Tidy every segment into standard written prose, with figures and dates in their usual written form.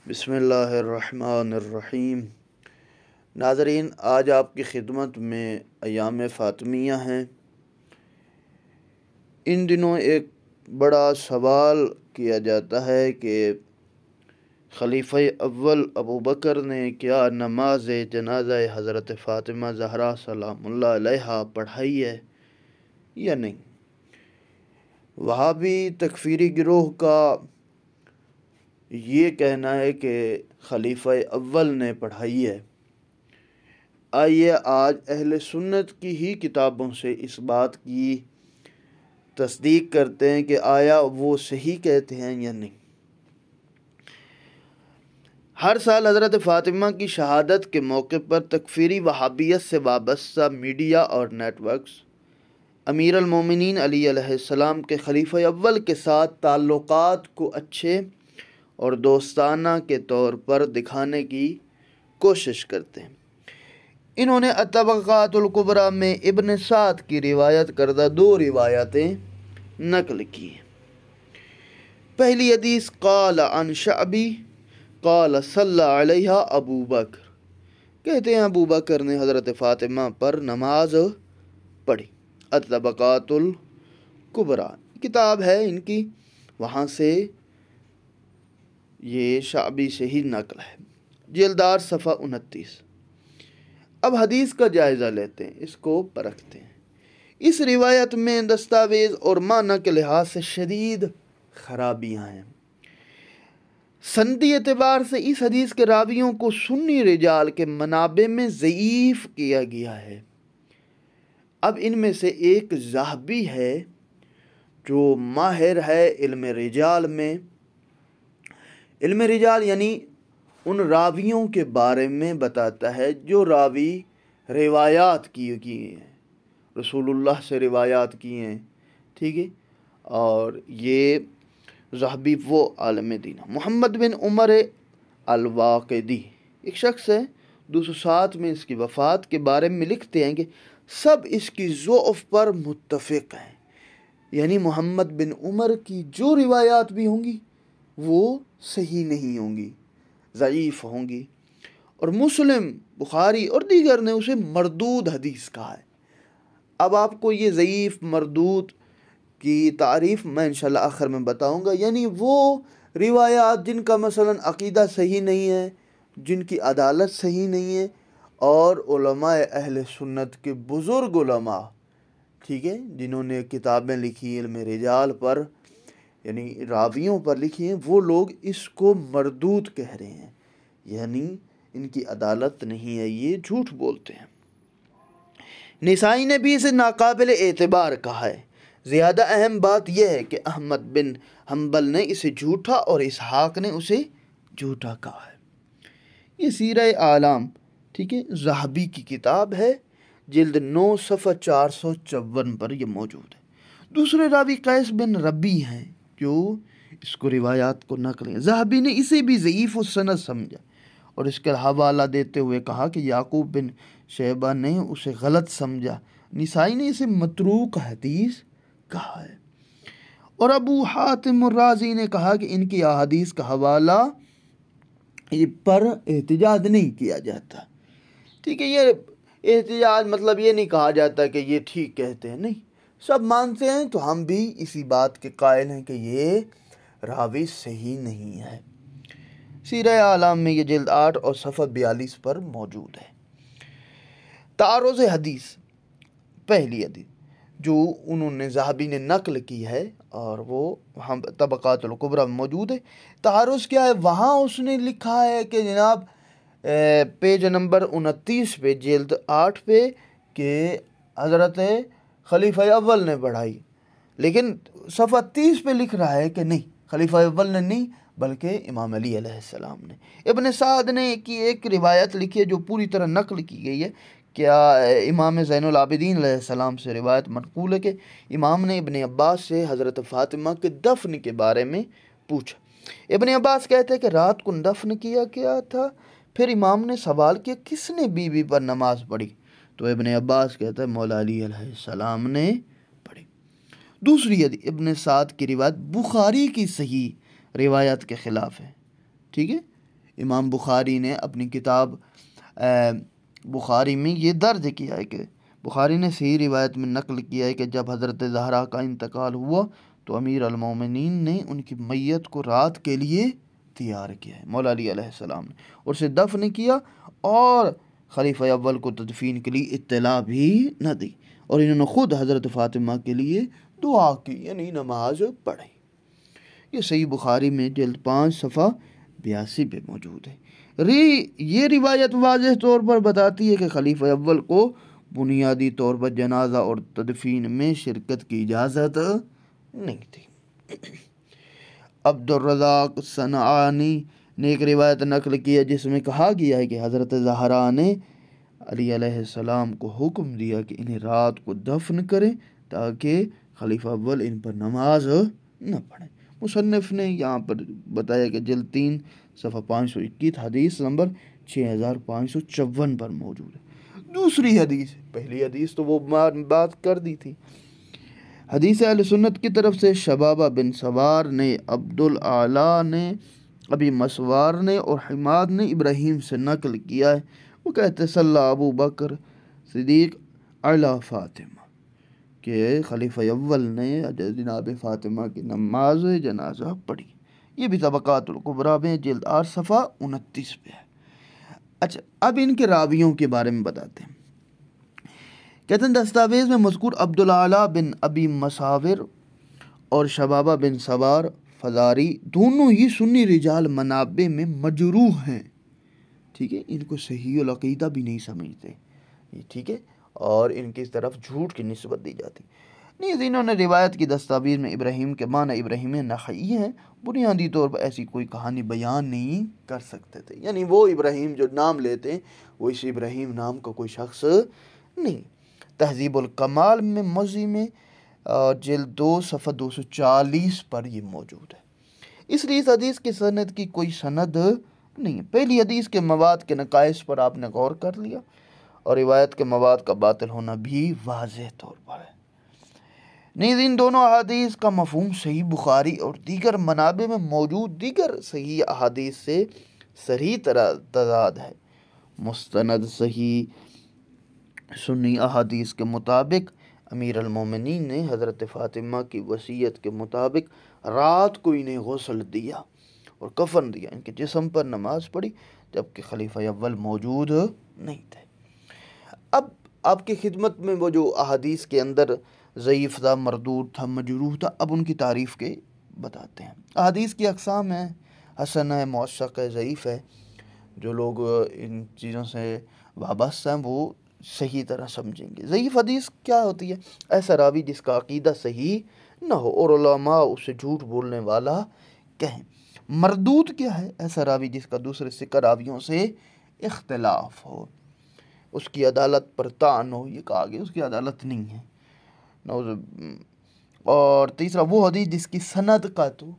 بسم اللہ الرحمن الرحیم۔ ناظرین، آج آپ کی خدمت میں ایام فاطمیہ ہیں۔ ان دنوں ایک بڑا سوال کیا جاتا ہے کہ خلیفہ اول ابو بکر نے کیا نماز جنازہ حضرت فاطمہ زہرا سلام اللہ علیہا پڑھائی ہے یا نہیں۔ وہابی تکفیری گروہ کا یہ کہنا ہے کہ خلیفہ اول نے پڑھائی ہے۔ آئیے آج اہل سنت کی ہی کتابوں سے اس بات کی تصدیق کرتے ہیں کہ آیا وہ صحیح کہتے ہیں یا نہیں۔ ہر سال حضرت فاطمہ کی شہادت کے موقع پر تکفیری وہابیت سے وابستہ میڈیا اور نیٹ ورکس امیر المومنین علی علیہ السلام کے خلیفہ اول کے ساتھ تعلقات کو اچھے اور دوستانہ کے طور پر دکھانے کی کوشش کرتے ہیں۔ انہوں نے الطبقات الکبریٰ میں ابن سعد کی روایت کردہ دو روایتیں نقل کی ہیں۔ پہلی حدیث قال عن شعبی قال صلی علیہ ابو بکر، کہتے ہیں ابو بکر نے حضرت فاطمہ پر نماز پڑھی۔ الطبقات الکبریٰ کتاب ہے ان کی، وہاں سے یہ شعبی سے ہی نقل ہے، جلدار صفحہ 29۔ اب حدیث کا جائزہ لیتے ہیں، اس کو پرکھتے ہیں۔ اس روایت میں دستاویز اور معنی کے لحاظ سے شدید خرابیاں ہیں۔ سندی اعتبار سے اس حدیث کے راویوں کو سنی رجال کے منابع میں ضعیف کیا گیا ہے۔ اب ان میں سے ایک ذہبی ہے جو ماہر ہے علم رجال میں۔ علم رجال یعنی ان راویوں کے بارے میں بتاتا ہے جو راوی روایات کی ہیں، رسول اللہ سے روایات کی ہیں، ٹھیک ہے۔ اور یہ ذہبی وہ عالم دین محمد بن عمر الواقدی ایک شخص ہے، 207 میں اس کی وفات کے بارے میں لکھتے ہیں کہ سب اس کی ضعف پر متفق ہیں، یعنی محمد بن عمر کی جو روایات بھی ہوں گی وہ صحیح نہیں ہوں گی، ضعیف ہوں گی۔ اور مسلم، بخاری اور دیگر نے اسے مردود حدیث کہا ہے۔ اب آپ کو یہ ضعیف مردود کی تعریف میں انشاءاللہ آخر میں بتاؤں گا، یعنی وہ روایات جن کا مثلا عقیدہ صحیح نہیں ہے، جن کی عدالت صحیح نہیں ہے، اور علماء اہل سنت کے بزرگ علماء، ٹھیک ہے، جنہوں نے کتابیں لکھی علم رجال پر، یعنی راویوں پر لکھی ہیں، وہ لوگ اس کو مردود کہہ رہے ہیں، یعنی ان کی عدالت نہیں ہے، یہ جھوٹ بولتے ہیں۔ نسائی نے بھی اسے ناقابل اعتبار کہا ہے۔ زیادہ اہم بات یہ ہے کہ احمد بن حنبل نے اسے جھوٹا اور اسحاق نے اسے جھوٹا کہا ہے۔ یہ سیرہ اعلام، ٹھیک ہے، ذہبی کی کتاب ہے، جلد 9 صفحہ 454 پر یہ موجود ہے۔ دوسرے راوی قیس بن ربی ہیں جو اس کو روایات کو نقل ہیں۔ ذہبی نے اسے بھی ضعیف السند سمجھا اور اس کا حوالہ دیتے ہوئے کہا کہ یعقوب بن شیبہ نے اسے غلط سمجھا۔ نسائی نے اسے متروک حدیث کہا ہے، اور ابو حاتم الرازی نے کہا کہ ان کی احادیث کا حوالہ پر احتجاج نہیں کیا جاتا، ٹھیک ہے۔ یہ احتجاج مطلب یہ نہیں کہا جاتا کہ یہ ٹھیک کہتے ہیں، نہیں، سب مانتے ہیں تو ہم بھی اسی بات کے قائل ہیں کہ یہ راوی صحیح نہیں ہے۔ سیرہ اعلام میں یہ جلد 8 اور صفحہ 42 پر موجود ہے۔ تعارض حدیث، پہلی حدیث جو انہوں نے ذہبی نے نقل کی ہے اور وہ وہاں طبقات الکبریٰ میں موجود ہے۔ تعارض کیا ہے؟ وہاں اس نے لکھا ہے کہ جناب پیج نمبر 29 پہ، جلد 8 پہ، کہ حضرت خلیفہ اول نے پڑھائی، لیکن صفحہ 30 پہ لکھ رہا ہے کہ نہیں، خلیفہ اول نے نہیں بلکہ امام علی علیہ السلام نے۔ ابن سعد نے کی ایک روایت لکھی ہے جو پوری طرح نقل کی گئی ہے، کیا امام زین العابدین علیہ السلام سے روایت منقول ہے کہ امام نے ابن عباس سے حضرت فاطمہ کے دفن کے بارے میں پوچھا۔ ابن عباس کہتے ہیں کہ رات کو دفن کیا گیا تھا، پھر امام نے سوال کیا کس نے بی بی پر نماز پڑھی، تو ابن عباس کہتا ہے مولا علی علیہ السلام نے پڑھی۔ دوسری حدیث ابن سعد کی روایت بخاری کی صحیح روایت کے خلاف ہے، ٹھیک ہے، امام بخاری نے اپنی کتاب بخاری میں یہ درج کیا ہے کہ بخاری نے صحیح روایت میں نقل کیا ہے کہ جب حضرت زہرا کا انتقال ہوا تو امیر المومنین نے ان کی میت کو رات کے لیے تیار کیا ہے، مولا علی علیہ السلام نے، اور اسے دفن کیا اور خلیفہ اول کو تدفین کے لیے اطلاع بھی نہ دی، اور انہوں نے خود حضرت فاطمہ کے لیے دعا کی، یعنی نماز پڑھی۔ یہ صحیح بخاری میں جلد 5 صفحہ 82 پہ موجود ہے۔ یہ روایت واضح طور پر بتاتی ہے کہ خلیفہ اول کو بنیادی طور پر جنازہ اور تدفین میں شرکت کی اجازت نہیں تھی۔ عبد الرزاق صنعانی نے ایک روایت نقل کی ہے جس میں کہا گیا ہے کہ حضرت زہرا نے علی علیہ السلام کو حکم دیا کہ انہیں رات کو دفن کریں تاکہ خلیفہ اول ان پر نماز نہ پڑھیں۔ مصنف نے یہاں پر بتایا کہ جلد 3 صفحہ 521 حدیث نمبر 6554 پر موجود ہے۔ دوسری حدیث، پہلی حدیث تو وہ بات کر دی تھی، حدیث اہل سنت کی طرف سے شبابہ بن سوار نے، عبد الاعلیٰ نے، ابی مسوار نے اور حماد نے ابراہیم سے نقل کیا ہے، وہ کہتے صلی ابو بکر صدیق علی فاطمہ، کہ خلیفہ اول نے جناب فاطمہ کی نماز جنازہ پڑھی۔ یہ بھی طبقات الکبریٰ میں جلد 8 صفحہ 29 پہ ہے۔ اچھا، اب ان کے راویوں کے بارے میں بتاتے ہیں۔ کہتے ہیں دستاویز میں مذکور عبد الاعلیٰ بن ابی مساور اور شبابہ بن سوار فزاری دونوں ہی سنی رجال منابع میں مجروح ہیں، ٹھیک ہے، ان کو صحیح العقیدہ بھی نہیں سمجھتے، ٹھیک ہے، اور ان کی طرف جھوٹ کی نسبت دی جاتی۔ نیز انہوں نے روایت کی دستاویز میں ابراہیم کے معنی ابراہیم نخعی ہیں، بنیادی طور پر ایسی کوئی کہانی بیان نہیں کر سکتے تھے، یعنی وہ ابراہیم جو نام لیتے ہیں وہ اس ابراہیم نام کا کوئی شخص نہیں۔ تہذیب الکمال میں مزی میں جلد 2 صفحہ 240 پر یہ موجود ہے۔ اس لیے اس حدیث کی سند کی کوئی سند نہیں ہے۔ پہلی حدیث کے مواد کے نقائص پر آپ نے غور کر لیا، اور روایت کے مواد کا باطل ہونا بھی واضح طور پر ہے۔ نیز ان دونوں احادیث کا مفہوم صحیح بخاری اور دیگر منابع میں موجود دیگر صحیح احادیث سے صریح تضاد ہے۔ مستند صحیح سنی احادیث کے مطابق امیر المومنین نے حضرت فاطمہ کی وصیت کے مطابق رات کو انہیں غسل دیا اور کفن دیا، ان کے جسم پر نماز پڑھی، جبکہ خلیفہ اول موجود نہیں تھے۔ اب آپ کی خدمت میں وہ جو احادیث کے اندر ضعیف تھا، مردود تھا، مجروح تھا، اب ان کی تعریف کے بتاتے ہیں۔ احادیث کی اقسام ہیں، حسن ہے، موثق ہے، ضعیف ہے۔ جو لوگ ان چیزوں سے وابستہ ہیں وہ صحیح طرح سمجھیں گے۔ ضعیف حدیث کیا ہوتی ہے؟ ایسا راوی جس کا عقیدہ صحیح نہ ہو اور علماء اسے جھوٹ بولنے والا کہیں۔ مردود کیا ہے؟ ایسا راوی جس کا دوسرے ثقہ راویوں سے اختلاف ہو، اس کی عدالت پر طعن ہو، یہ کہا گیا اس کی عدالت نہیں ہے۔ اور تیسرا وہ حدیث جس کی سند کا تو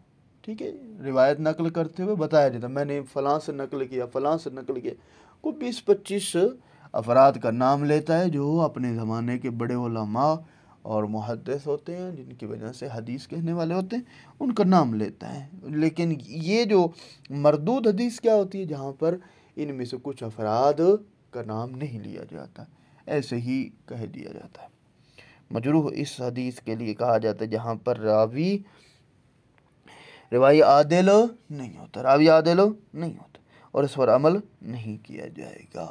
ٹھیک ہے روایت نقل کرتے ہوئے بتایا جاتا ہے میں نے فلاں سے نقل کیا، فلاں سے نقل کیا، کوئی 20-25 افراد کا نام لیتا ہے جو اپنے زمانے کے بڑے علماء اور محدث ہوتے ہیں، جن کی وجہ سے حدیث کہنے والے ہوتے ہیں، ان کا نام لیتا ہے۔ لیکن یہ جو مردود حدیث کیا ہوتی ہے؟ جہاں پر ان میں سے کچھ افراد کا نام نہیں لیا جاتا، ایسے ہی کہہ دیا جاتا ہے۔ مجروح اس حدیث کے لیے کہا جاتا ہے جہاں پر راوی عادل نہیں ہوتا، اور اس پر عمل نہیں کیا جائے گا۔